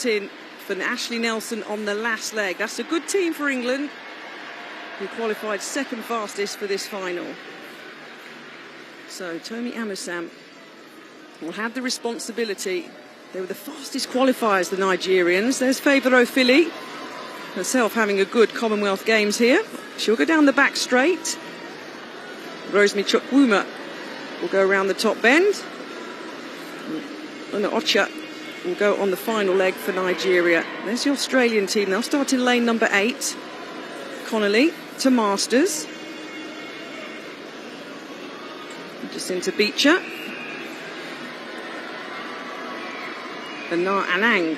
in for Ashley Nelson on the last leg. That's a good team for England, who qualified second fastest for this final. So Tomi Amusam will have the responsibility. They were the fastest qualifiers, the Nigerians. There's Favour Ofili, herself having a good Commonwealth Games here. She'll go down the back straight. Rosemary Chukwuma will go around the top bend. And Ocha will go on the final leg for Nigeria. There's the Australian team. They'll start in lane number 8. Connolly to Masters. Just into Beecher. And Na Anang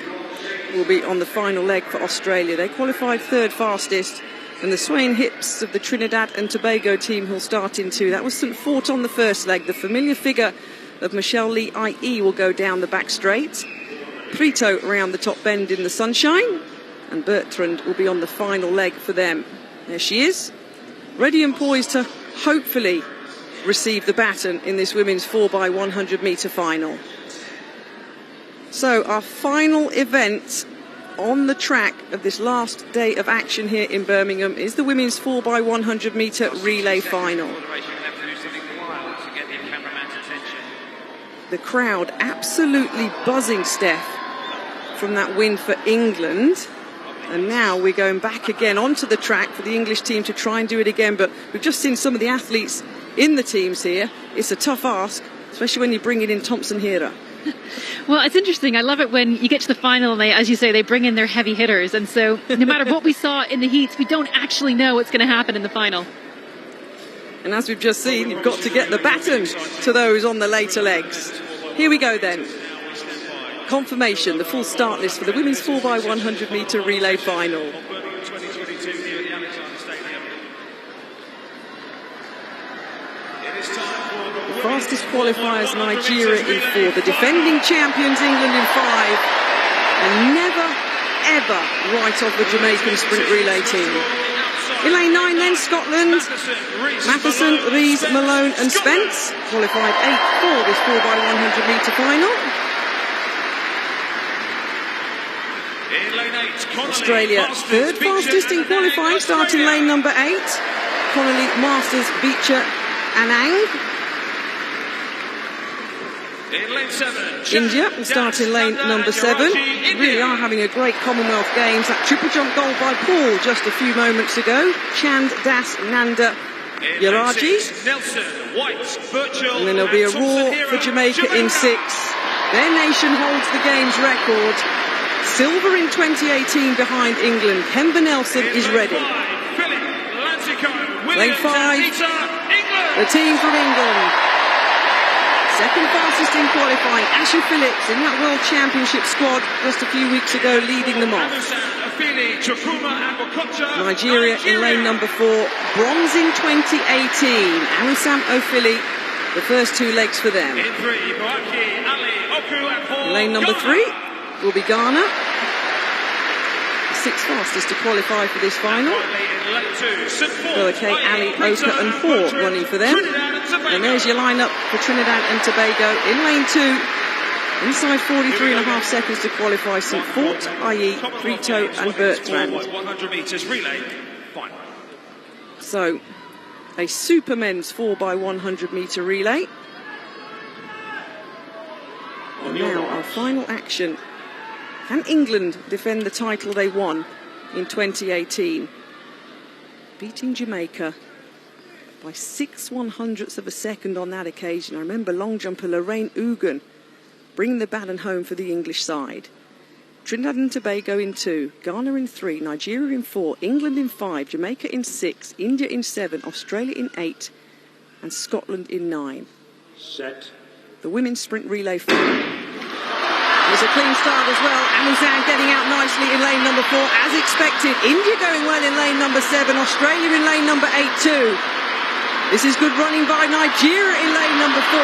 will be on the final leg for Australia. They qualified third fastest. And the swaying hips of the Trinidad and Tobago team who'll start in 2. That was St. Fort on the first leg. The familiar figure of Michelle Lee IE will go down the back straight. Prito around the top bend in the sunshine. And Bertrand will be on the final leg for them. There she is, ready and poised to hopefully receive the baton in this women's 4x100 metre final. So our final event on the track of this last day of action here in Birmingham is the women's 4x100 metre relay final. The crowd absolutely buzzing, Steph, from that win for England. And now we're going back again onto the track for the English team to try and do it again. But we've just seen some of the athletes in the teams here. It's a tough ask, especially when you're bringing in Thompson Hera. Well, it's interesting. I love it when you get to the final and they, as you say, they bring in their heavy hitters. And so no matter what we saw in the heats, we don't actually know what's going to happen in the final. And as we've just seen, you've got to get the baton to those on the later legs. Here we go then. Confirmation, the full start list for the women's 4x100 metre relay final. The fastest qualifiers, Nigeria in 4. The defending champions, England in 5. And never, ever write off the Jamaican sprint relay team. In lane 9 then, Scotland. Matheson, Rees, Malone and Spence qualified 8th for this 4x100 metre final. Australia third fastest in qualifying, starting lane number 8. Connolly, Masters, Beecher, Anang. India will start in lane number 7. Really are having a great Commonwealth Games. That triple jump goal by Paul just a few moments ago. Chand Das Nanda Yaraji. And then there'll be a roar for Jamaica in 6. Their nation holds the Games record. Silver in 2018 behind England. Kemba Nelson is ready. Lane 5, the team from England. Second fastest in qualifying, Ashley Phillips in that World Championship squad just a few weeks ago, leading them off. Nigeria in lane number 4, bronze in 2018. Amusam Ofili, the first 2 legs for them. Lane number 3 will be Ghana, the 6th fastest to qualify for this final. Boakay, Ali, Oka and Hort running for them. And there's your lineup for Trinidad and Tobago in lane 2. Inside 43.5 seconds to qualify, St. Fort, IE, Prito and Bertrand. So, a super men's 4x100 metre relay. And now our final action. Can England defend the title they won in 2018? Beating Jamaica by 6/100ths of a second on that occasion. I remember long jumper Lorraine Ugan bringing the baton home for the English side. Trinidad and Tobago in 2, Ghana in 3, Nigeria in 4, England in 5, Jamaica in 6, India in 7, Australia in 8 and Scotland in 9. Set. The women's sprint relay final. There's a clean start as well. Amusam getting out nicely in lane number 4, as expected. India going well in lane number 7. Australia in lane number 8 too. This is good running by Nigeria in lane number 4.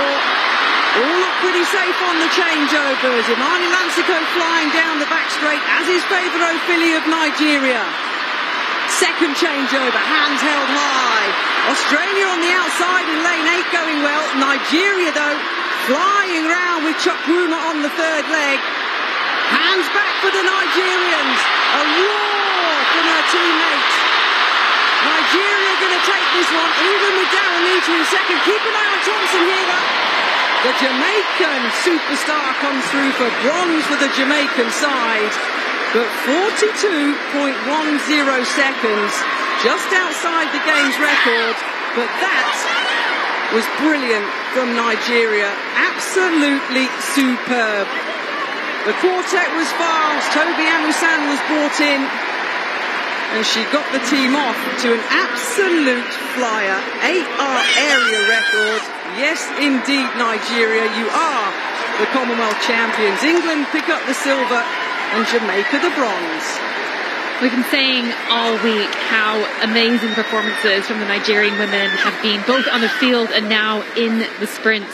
All look pretty safe on the changeovers. Imani Lansiko flying down the back straight, as is Favour Ofili of Nigeria. Second changeover, hands held high. Australia on the outside in lane 8 going well. Nigeria though flying round with Chukwuma on the third leg. Hands back for the Nigerians. A roar from her teammate. Nigeria going to take this one. England with Daryl Neita in second. Keep an eye on Thompson here. The Jamaican superstar comes through for bronze for the Jamaican side. But 42.10 seconds, just outside the game's record. But that was brilliant from Nigeria. Absolutely superb. The quartet was fast. Toby Amusan was brought in. And she got the team off to an absolute flyer. 8R area record. Yes, indeed, Nigeria, you are the Commonwealth champions. England pick up the silver and Jamaica the bronze. We've been saying all week how amazing performances from the Nigerian women have been, both on the field and now in the sprints.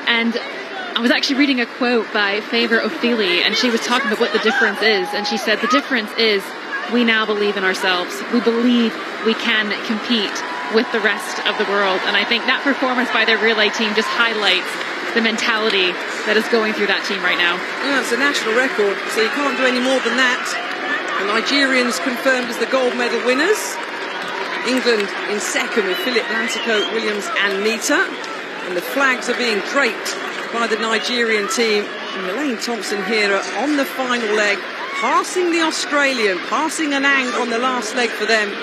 And I was actually reading a quote by Favour Ofili, and she was talking about what the difference is. And she said, the difference is we now believe in ourselves. We believe we can compete with the rest of the world. And I think that performance by their relay team just highlights the mentality that is going through that team right now. Yeah, it's a national record, so you can't do any more than that. The Nigerians confirmed as the gold medal winners. England in second with Philip Lansico, Williams and Neita. And the flags are being draped by the Nigerian team. And Elaine Thompson here on the final leg, passing the Australian, passing Anang on the last leg for them.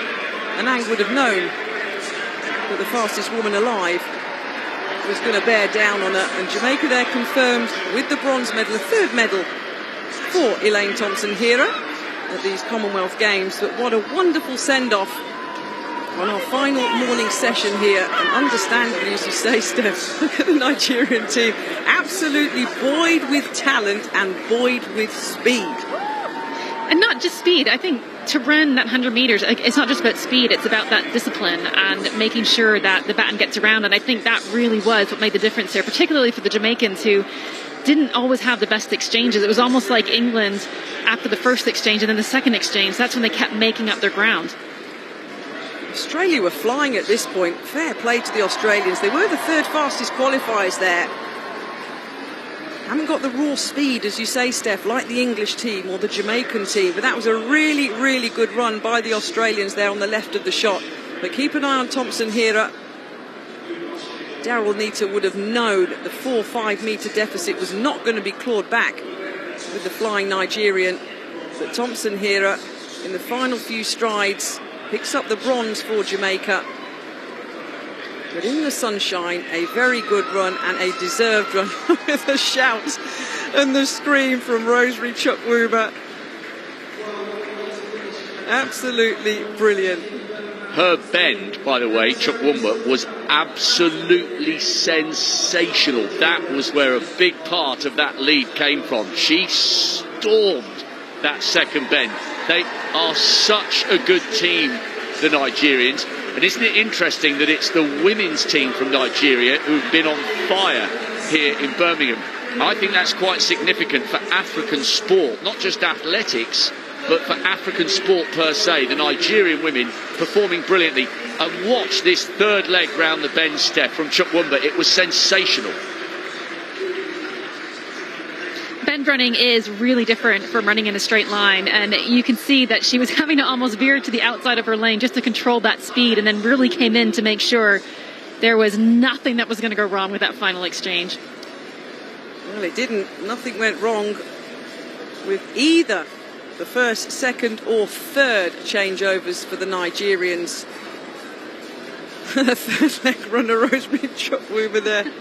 Anang would have known that the fastest woman alive was going to bear down on her. And Jamaica there confirmed with the bronze medal, a third medal for Elaine Thompson-Herah at these Commonwealth Games. But what a wonderful send-off on our final morning session here. And understandably, as you say, Steph, look at the Nigerian team. Absolutely buoyed with talent and buoyed with speed. And not just speed. I think to run that 100 meters, it's not just about speed, it's about that discipline and making sure that the baton gets around. And I think that really was what made the difference there, particularly for the Jamaicans, who didn't always have the best exchanges. It was almost like England after the first exchange and then the second exchange. That's when they kept making up their ground. Australia were flying at this point. Fair play to the Australians. They were the third fastest qualifiers there. Haven't got the raw speed, as you say, Steph, like the English team or the Jamaican team. But that was a really, really good run by the Australians there on the left of the shot. But keep an eye on Thompson-Herah. Daryl Neita would have known that the 4-5 metre deficit was not going to be clawed back with the flying Nigerian. But Thompson-Herah, in the final few strides, picks up the bronze for Jamaica. But in the sunshine, a very good run and a deserved run with the shout and the scream from Rosemary Chukwuma. Absolutely brilliant. Her bend, by the way, Chukwuma, was absolutely sensational. That was where a big part of that lead came from. She stormed that second bend. They are such a good team, the Nigerians. And isn't it interesting that it's the women's team from Nigeria who've been on fire here in Birmingham? I think that's quite significant for African sport, not just athletics, but for African sport per se. The Nigerian women performing brilliantly. And watch this third leg round the bend, Steph, from Chukwuma. It was sensational. Bend running is really different from running in a straight line, and you can see that she was having to almost veer to the outside of her lane just to control that speed, and then really came in to make sure there was nothing that was going to go wrong with that final exchange. Well, it didn't. Nothing went wrong with either the first, second or third changeovers for the Nigerians. The third leg runner, Rosemary Chukwuma there,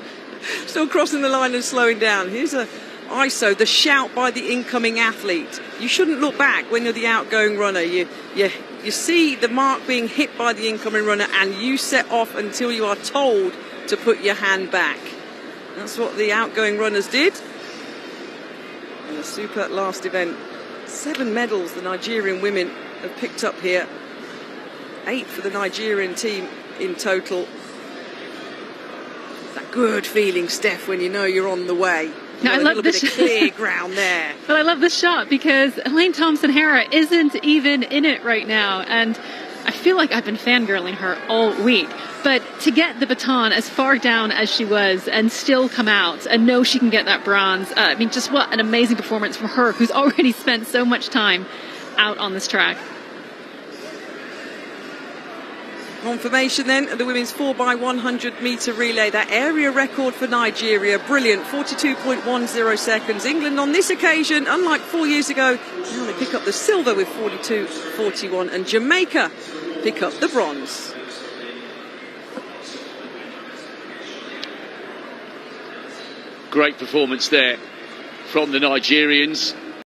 still crossing the line and slowing down. Here's a ISO, the shout by the incoming athlete. You shouldn't look back when you're the outgoing runner. You see the mark being hit by the incoming runner and you set off until you are told to put your hand back. That's what the outgoing runners did. And a super last event. 7 medals the Nigerian women have picked up here. 8 for the Nigerian team in total. That good feeling, Steph, when you know you're on the way. Now, I love this clear ground there. But I love this shot because Elaine Thompson-Herah isn't even in it right now. And I feel like I've been fangirling her all week. But to get the baton as far down as she was and still come out and know she can get that bronze, I mean, just what an amazing performance from her, who's already spent so much time out on this track. Confirmation then of the women's 4x100 metre relay. That area record for Nigeria, brilliant, 42.10 seconds. England on this occasion, unlike 4 years ago, now they pick up the silver with 42.41, and Jamaica pick up the bronze. Great performance there from the Nigerians.